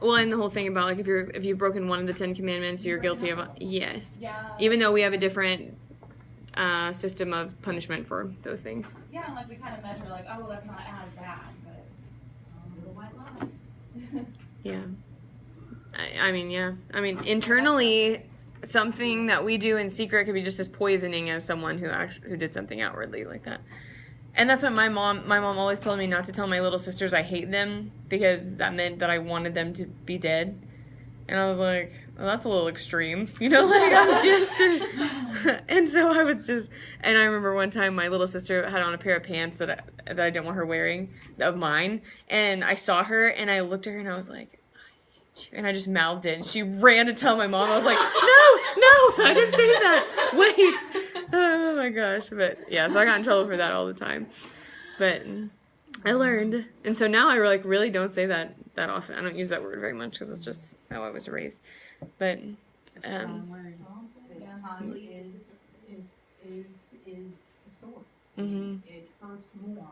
Well, and the whole thing about like if you've broken one of the 10 Commandments, you're guilty of yes. Yeah. Even though we have a different system of punishment for those things. Yeah, and like we kind of measure like, oh, well, that's not as bad, but little white lies. Yeah. I mean, yeah. I mean, internally, something that we do in secret could be just as poisoning as someone who did something outwardly like that. And that's what my mom always told me, not to tell my little sisters I hate them, because that meant that I wanted them to be dead. And I was like, well, that's a little extreme, you know, like I'm just, and so I was just, and I remember one time my little sister had on a pair of pants that I didn't want her wearing, of mine, and I saw her, and I looked at her, and I was like, and I just mouthed it, and she ran to tell my mom. I was like, no, I didn't say that, wait, oh my gosh, but yeah, so I got in trouble for that all the time, but I learned, and so now I really don't say that often. I don't use that word very much because it's just how I was raised, but Tongue is a sword. Mm-hmm. It hurts more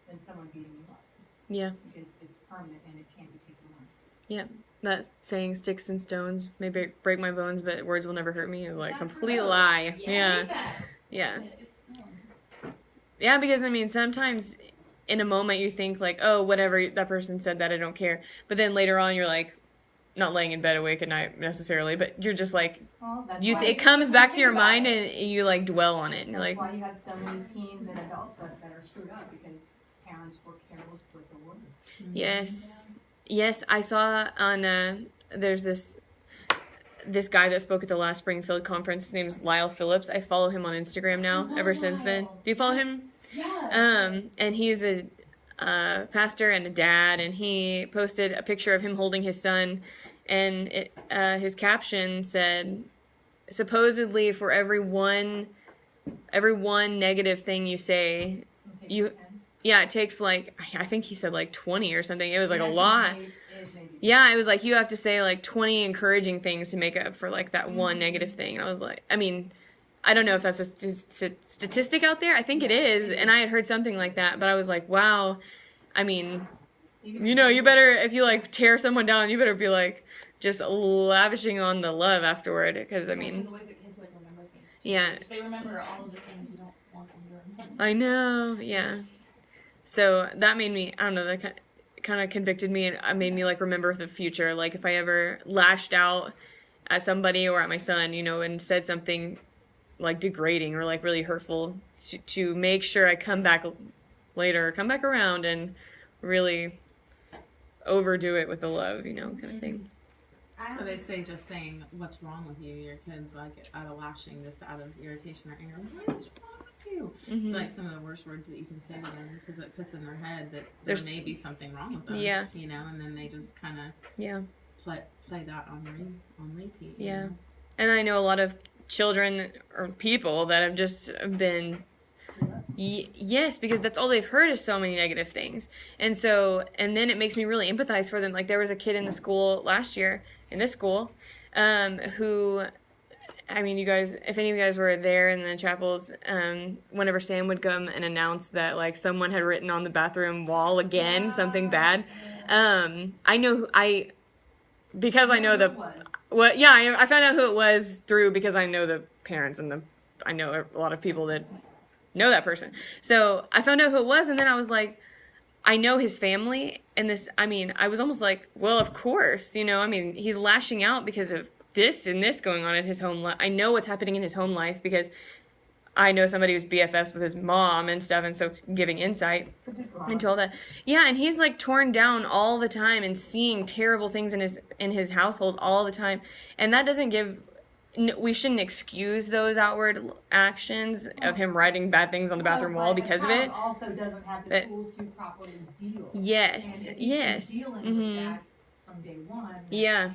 than someone beating you up. Yeah. Because it's permanent and it can't be taken away. Yeah. That saying, sticks and stones may break my bones, but words will never hurt me, is like complete lie. Yeah. Yeah, because I mean, sometimes in a moment you think like, oh, whatever, that person said that, I don't care. But then later on you're like, not laying in bed awake at night necessarily, but you're just like, it comes back to your mind and you like dwell on it. And that's why you have so many teens and adults that are screwed up, because parents were careless with the words. Yes. Yes, I saw on, there's this guy that spoke at the last Springfield conference. His name is Lyle Phillips. I follow him on Instagram now, ever since then. Do you follow him? Yeah. And he's a pastor and a dad, and he posted a picture of him holding his son, and his caption said, supposedly for every one negative thing you say, it takes like, I think he said like 20 or something. It was like a lot. Yeah, it was like you have to say like 20 encouraging things to make up for like that one negative thing. And I was like, I mean, I don't know if that's a statistic out there. I think it is, and I had heard something like that, but I was like, wow. I mean, you know, you better, if you like tear someone down, you better be like just lavishing on the love afterward, because I mean, the way that kids like remember things too. Yeah. Just they remember all of the things you don't want them to remember. I know, yeah. So that made me, I don't know, that kind of convicted me, and made me like remember the future. Like if I ever lashed out at somebody or at my son, you know, and said something like degrading or like really hurtful, to make sure I come back later, come back around and really overdo it with the love, you know, kind of thing. So they say just saying what's wrong with you, your kids like out of lashing, just out of irritation or anger. What is wrong with you? Mm-hmm. It's like some of the worst words that you can say to them, because it puts in their head that there may be something wrong with them. Yeah. You know, and then they just kind of play that on repeat. Yeah. You know? And I know a lot of children or people that have just been yes, because that's all they've heard is so many negative things. And so, and then it makes me really empathize for them. Like there was a kid in the school last year, in this school, who, I mean, you guys, if any of you guys were there in the chapels, whenever Sam would come and announce that like someone had written on the bathroom wall again, something bad, I know, because I know I found out who it was because I know the parents, and I know a lot of people that know that person. So I found out who it was, and then I was like, I know his family, and this, I mean, I was almost like, well, of course, you know, I mean, he's lashing out because of this and this going on in his home life. I know what's happening in his home life because I know somebody who's BFFs with his mom and stuff, and so giving insight into all that. Yeah, and he's like torn down all the time and seeing terrible things in his household all the time, and that doesn't give. We shouldn't excuse those outward actions of him writing bad things on the bathroom wall because of it. Also doesn't have the tools to properly deal. Yes, and yes. Dealing with that from day one. Yeah.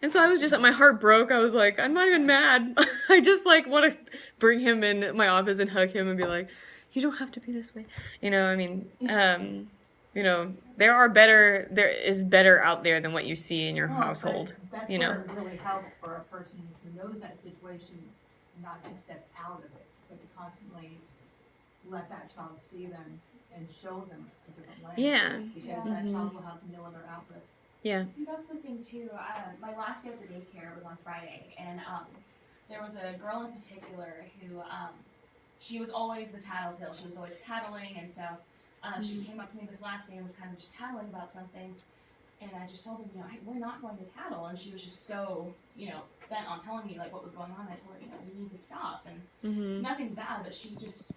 And so I was just, my heart broke. I was like, I'm not even mad. I just like want to bring him in my office and hug him and be like, you don't have to be this way. You know, I mean, you know, there is better out there than what you see in your household. That's you know, where it really helps for a person who knows that situation not to step out of it, but to constantly let that child see them and show them a different way. Yeah. Because that child will have no other outlet. Yeah. See, that's the thing too. My last day at the daycare was on Friday, and there was a girl in particular who she was always the tattletale. She was always tattling, and so she came up to me this last day and was kind of just tattling about something. And I just told her, you know, hey, we're not going to tattle. And she was just so, you know, bent on telling me like what was going on. I told her, you know, you need to stop. And Mm-hmm. nothing bad, but she just